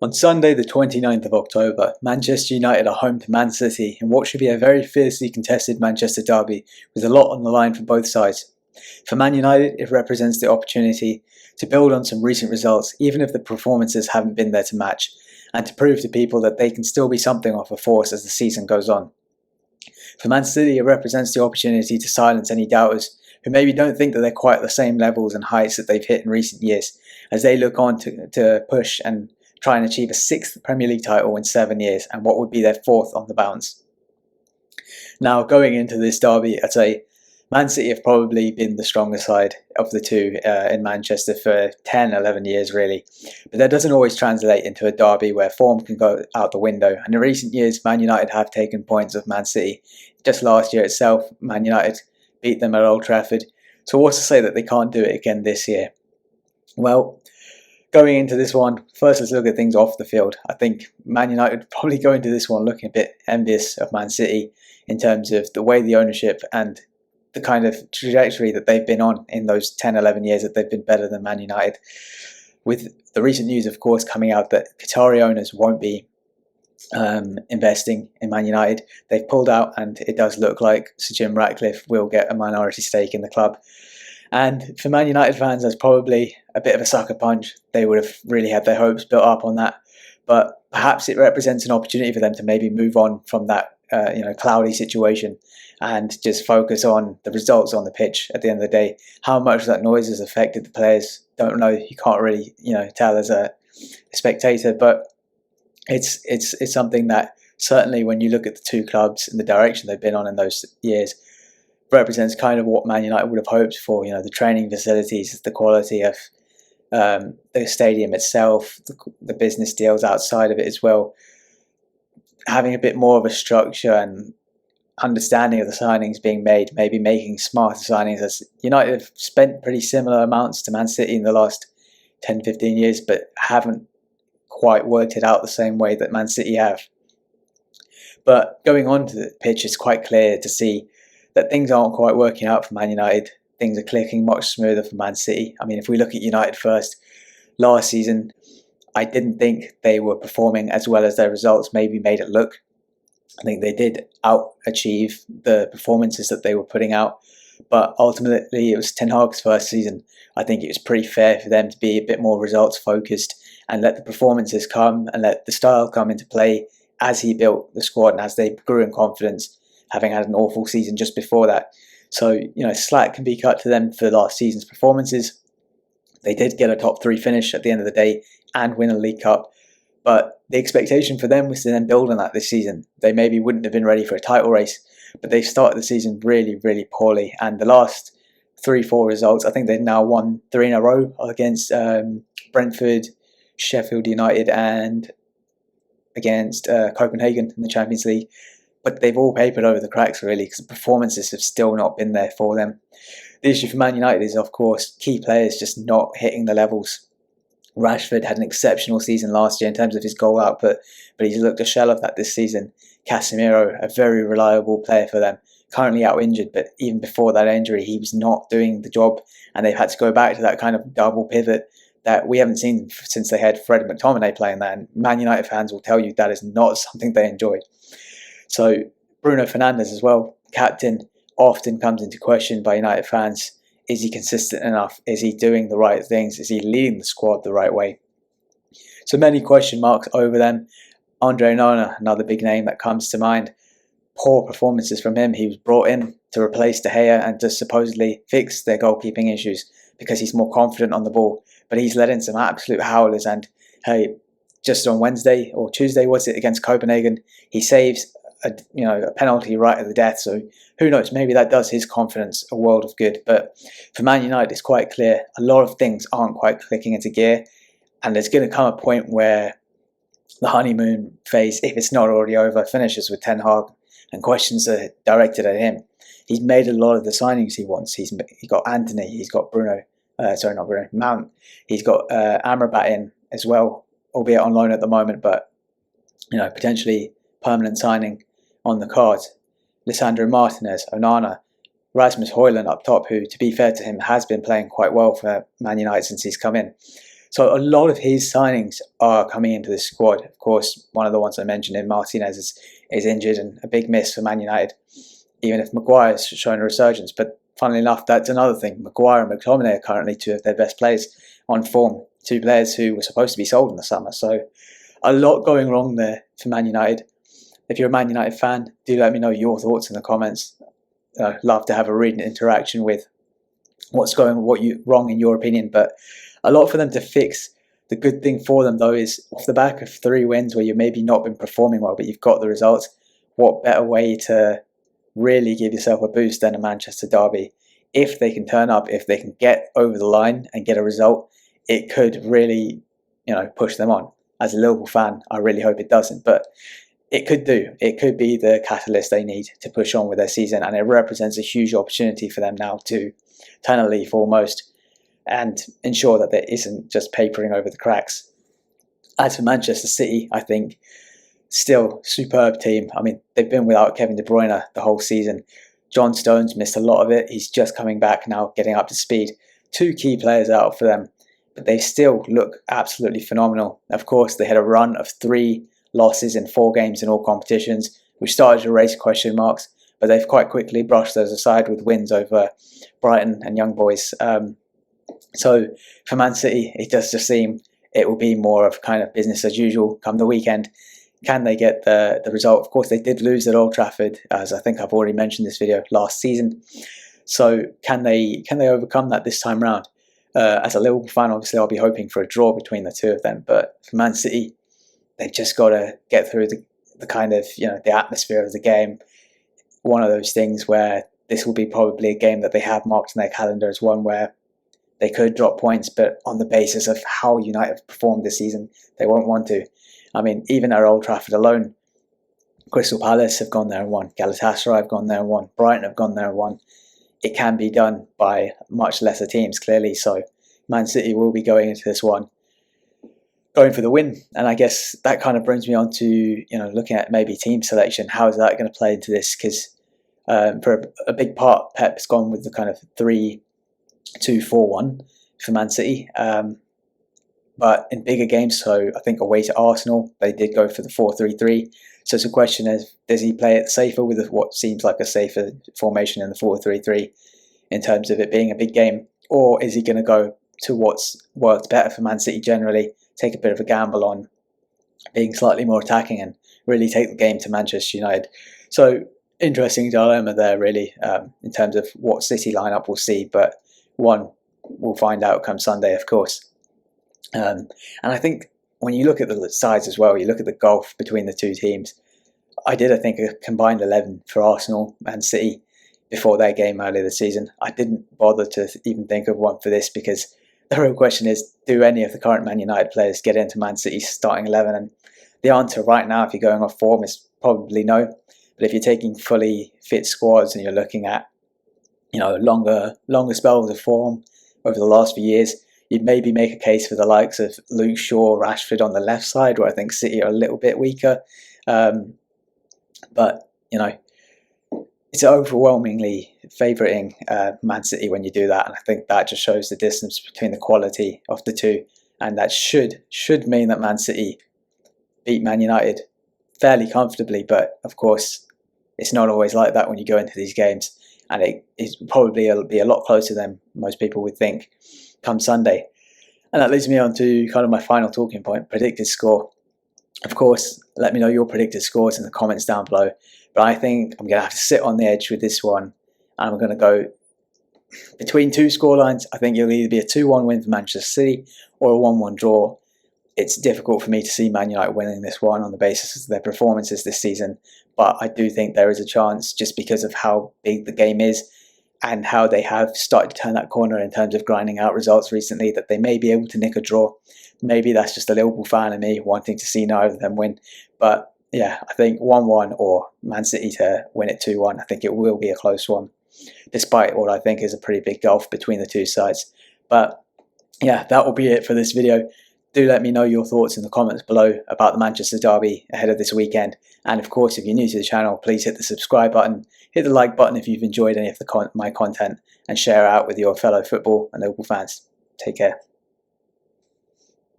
On Sunday the 29th of October, Manchester United are home to Man City in what should be a very fiercely contested Manchester derby with a lot on the line for both sides. For Man United, it represents the opportunity to build on some recent results even if the performances haven't been there to match, and to prove to people that they can still be something of a force as the season goes on. For Man City, it represents the opportunity to silence any doubters who maybe don't think that they're quite at the same levels and heights that they've hit in recent years, as they look on to push and try and achieve a 6th Premier League title in 7 years, and what would be their 4th on the bounce. Now, going into this derby, I'd say Man City have probably been the stronger side of the two in Manchester for 10, 11 years really. But that doesn't always translate into a derby where form can go out the window. And in recent years, Man United have taken points of Man City. Just last year itself, Man United beat them at Old Trafford. So what's to say that they can't do it again this year? Well, going into this one, first let's look at things off the field. I think Man United probably go into this one looking a bit envious of Man City in terms of the way the ownership and the kind of trajectory that they've been on in those 10, 11 years that they've been better than Man United. With the recent news, of course, coming out that Qatari owners won't be investing in Man United. They've pulled out, and it does look like Sir Jim Ratcliffe will get a minority stake in the club. And for Man United fans, that's probably a bit of a sucker punch. They would have really had their hopes built up on that. But perhaps it represents an opportunity for them to maybe move on from that cloudy situation and just focus on the results on the pitch at the end of the day. How much that noise has affected the players, don't know. You can't really tell as a spectator, but it's something that certainly when you look at the two clubs and the direction they've been on in those years, represents kind of what Man United would have hoped for. The training facilities, the quality of the stadium itself, the business deals outside of it as well, having a bit more of a structure and understanding of the signings being made, maybe making smarter signings. As United have spent pretty similar amounts to Man City in the last 10, 15 years, but haven't quite worked it out the same way that Man City have. But going on to the pitch, it's quite clear to see that things aren't quite working out for Man United. Things are clicking much smoother for Man City. I mean, if we look at United first, last season, I didn't think they were performing as well as their results maybe made it look. I think they did out-achieve the performances that they were putting out, but ultimately it was Ten Hag's first season. I think it was pretty fair for them to be a bit more results-focused and let the performances come and let the style come into play as he built the squad and as they grew in confidence, having had an awful season just before that. So, slack can be cut to them for last season's performances. They did get a top 3 finish at the end of the day and win a League Cup. But the expectation for them was to then build on that this season. They maybe wouldn't have been ready for a title race, but they started the season really, really poorly. And the last 3-4 results, I think they've now won 3 in a row against Brentford, Sheffield United, and against Copenhagen in the Champions League. But they've all papered over the cracks really, because the performances have still not been there for them. The issue for Man United is, of course, key players just not hitting the levels. Rashford had an exceptional season last year in terms of his goal output, but he's looked a shell of that this season. Casemiro, a very reliable player for them, currently out injured, but even before that injury, he was not doing the job, and they've had to go back to that kind of double pivot that we haven't seen since they had Fred McTominay playing that, and Man United fans will tell you that is not something they enjoyed. So Bruno Fernandes as well, captain, often comes into question by United fans. Is he consistent enough? Is he doing the right things? Is he leading the squad the right way? So many question marks over them. Andre Onana, another big name that comes to mind. Poor performances from him. He was brought in to replace De Gea and to supposedly fix their goalkeeping issues because he's more confident on the ball. But he's let in some absolute howlers. And hey, just on Wednesday or Tuesday, was it, against Copenhagen, he saves a penalty right at the death. So who knows, maybe that does his confidence a world of good. But for Man United, it's quite clear a lot of things aren't quite clicking into gear, and there's going to come a point where the honeymoon phase, if it's not already over, finishes with Ten Hag and questions are directed at him. He's made a lot of the signings he wants. He's got Anthony, he's got Mount, he's got Amrabat in as well, albeit on loan at the moment, but potentially permanent signing on the cards. Lisandro Martinez, Onana, Rasmus Højlund up top, who, to be fair to him, has been playing quite well for Man United since he's come in. So a lot of his signings are coming into the squad. Of course, one of the ones I mentioned in Martinez is injured and a big miss for Man United, even if Maguire's shown a resurgence. But funnily enough, that's another thing. Maguire and McTominay are currently two of their best players on form, two players who were supposed to be sold in the summer. So a lot going wrong there for Man United. If you're a Man United fan, do let me know your thoughts in the comments. Love to have a read and interaction with what's going wrong in your opinion. But a lot for them to fix. The good thing for them, though, is off the back of 3 wins where you've maybe not been performing well, but you've got the results, what better way to really give yourself a boost than a Manchester derby? If they can turn up, if they can get over the line and get a result, it could really, push them on. As a Liverpool fan, I really hope it doesn't, but it could do. It could be the catalyst they need to push on with their season, and it represents a huge opportunity for them now to turn a leaf almost and ensure that there isn't just papering over the cracks. As for Manchester City, I think still superb team. I mean, they've been without Kevin De Bruyne the whole season. John Stones missed a lot of it. He's just coming back now, getting up to speed. 2 key players out for them, but they still look absolutely phenomenal. Of course, they had a run of 3 losses in 4 games in all competitions, which started to raise question marks, but they've quite quickly brushed those aside with wins over Brighton and Young Boys. So for Man City, it does just seem it will be more of kind of business as usual come the weekend. Can they get the result? Of course, they did lose at Old Trafford, as I think I've already mentioned in this video, last season. So can they overcome that this time round? As a Liverpool fan, obviously, I'll be hoping for a draw between the two of them. But for Man City, they've just got to get through the kind of, the atmosphere of the game. One of those things where this will be probably a game that they have marked in their calendar as one where they could drop points, but on the basis of how United have performed this season, they won't want to. I mean, even at Old Trafford alone, Crystal Palace have gone there and won. Galatasaray have gone there and won. Brighton have gone there and won. It can be done by much lesser teams, clearly. So Man City will be going into this one going for the win. And I guess that kind of brings me on to, looking at maybe team selection. How is that going to play into this? Because for a big part, Pep's gone with the kind of 3-2-4-1 for Man City. But in bigger games, so I think away to Arsenal, they did go for the 4-3-3. So it's a question of, does he play it safer with what seems like a safer formation in the 4-3-3 in terms of it being a big game? Or is he going to go to what's worked better for Man City generally, take a bit of a gamble on being slightly more attacking and really take the game to Manchester United? So interesting dilemma there really in terms of what City lineup we'll see, but one we'll find out come Sunday, of course. And I think when you look at the sides as well, you look at the gulf between the two teams. I think a combined 11 for Arsenal and City before their game earlier this season. I didn't bother to even think of one for this because the real question is, do any of the current Man United players get into Man City's starting 11? And the answer right now, if you're going off form, is probably no. But if you're taking fully fit squads and you're looking at, longer spells of form over the last few years, you'd maybe make a case for the likes of Luke Shaw, Rashford on the left side, where I think City are a little bit weaker. But, it's overwhelmingly favouring Man City when you do that. And I think that just shows the distance between the quality of the two. And that should mean that Man City beat Man United fairly comfortably. But, of course, it's not always like that when you go into these games. And it'll be a lot closer than most people would think come Sunday. And that leads me on to kind of my final talking point, predicted score. Of course, let me know your predicted scores in the comments down below. But I think I'm going to have to sit on the edge with this one. And I'm going to go between 2 scorelines. I think it'll either be a 2-1 win for Manchester City or a 1-1 draw. It's difficult for me to see Man United winning this one on the basis of their performances this season. But I do think there is a chance, just because of how big the game is and how they have started to turn that corner in terms of grinding out results recently, that they may be able to nick a draw. Maybe that's just a Liverpool fan in me wanting to see neither of them win. But yeah, I think 1-1 or Man City to win it 2-1. I think it will be a close one, despite what I think is a pretty big gulf between the two sides. But yeah, that will be it for this video. Do let me know your thoughts in the comments below about the Manchester derby ahead of this weekend. And of course, if you're new to the channel, please hit the subscribe button, hit the like button if you've enjoyed any of my content, and share out with your fellow football and Liverpool fans. Take care.